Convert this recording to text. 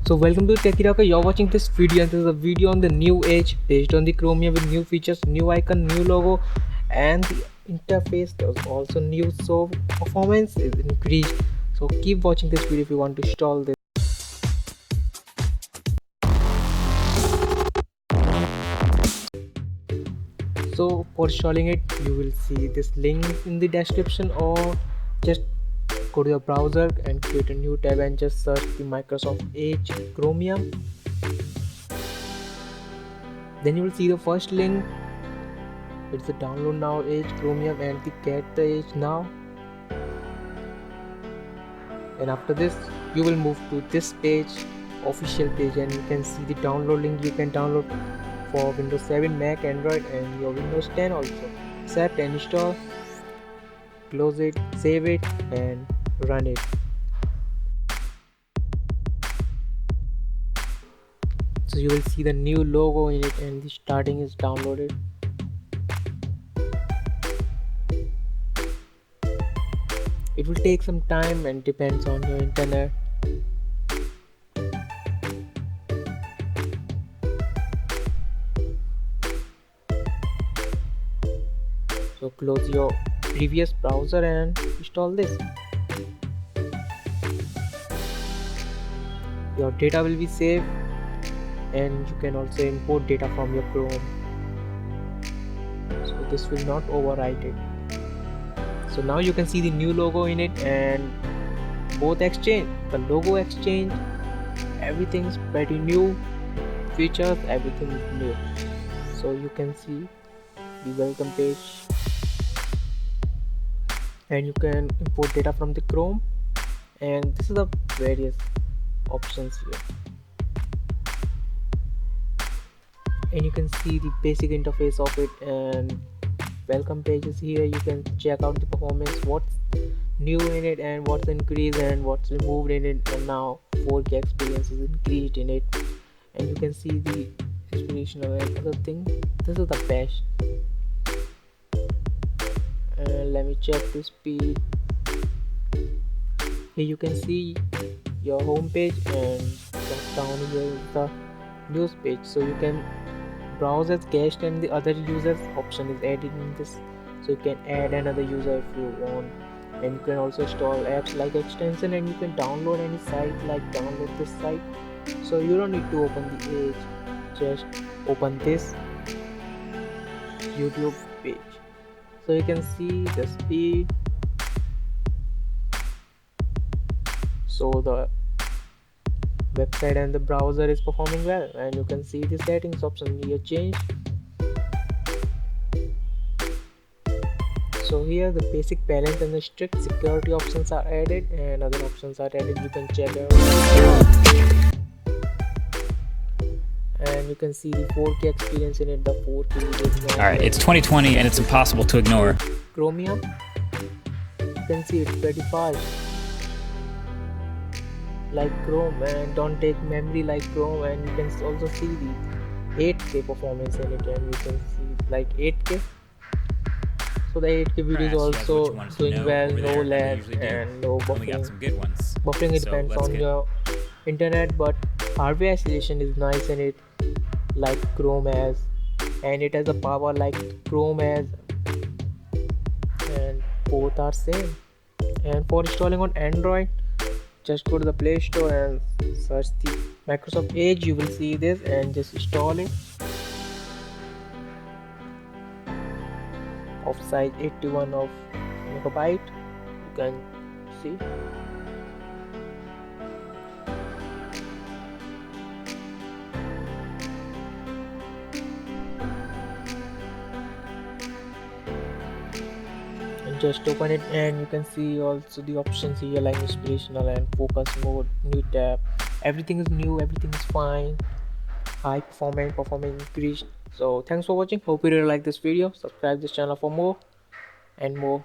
So welcome to Techy Roque. You're watching this video and this is a video on the new age based on the Chromium with new features, new icon, new logo, and the interface. There's also new, so performance is increased. So keep watching this video if you want to install this. So for installing it, you will see this link in the description, or just go to your browser and create a new tab and just search the Microsoft Edge Chromium. Then you will see the first link. It's the download now Edge Chromium and the get the Edge now. And after this, you will move to this page, official page, and you can see the download link. You can download for Windows 7, Mac, Android, and your Windows 10 also. Accept and install. Close it, save it, and run it. So you will see the new logo in it, and the starting is downloaded. It will take some time and depends on your internet. So close your previous browser and install this. Your data will be saved, and you can also import data from your Chrome. So this will not overwrite it. So now you can see the new logo in it, and both exchange, the logo exchange, everything is pretty new. Features, everything is new. So you can see the welcome page, and you can import data from the Chrome, and this is the various options here. And you can see the basic interface of it, and welcome pages here. You can check out the performance, what's new in it and what's increased and what's removed in it, and now 4K experience is increased in it. And you can see the inspirational and other thing. This is the best. And let me check the speed. Here you can see your home page, and just down here is the news page, so you can browse as guest, and the other users option is added in this, so you can add another user if you want. And you can also install apps like extension, and you can download any site, like download this site. So you don't need to open the Edge, just open this YouTube page. So you can see the speed. So the website and the browser is performing well, and you can see the settings option here changed. So here the basic balance and the strict security options are added, and other options are added. You can check out, and you can see the 4K experience in it. The 4K is not. Alright, it's 2020 and it's impossible to ignore. Chromium, you can see it's pretty fast like Chrome, and don't take memory like Chrome. And you can also see the 8K performance in it, and you can see like 8K. So the 8K video is also doing well, no lag and no buffering. Buffering, it depends on your internet, but hardware acceleration is nice in it, like Chrome has, and it has a power like Chrome has, and both are same. And for installing on Android, just go to the Play Store and search the Microsoft Edge. You will see this, and just install it. Of size 81 of megabyte, you can see. And just open it, and you can see also the options here like inspirational and focus mode, new tab. Everything is new, everything is fine, high performance increased. So thanks for watching. Hope you really like this video. Subscribe this channel for more and more.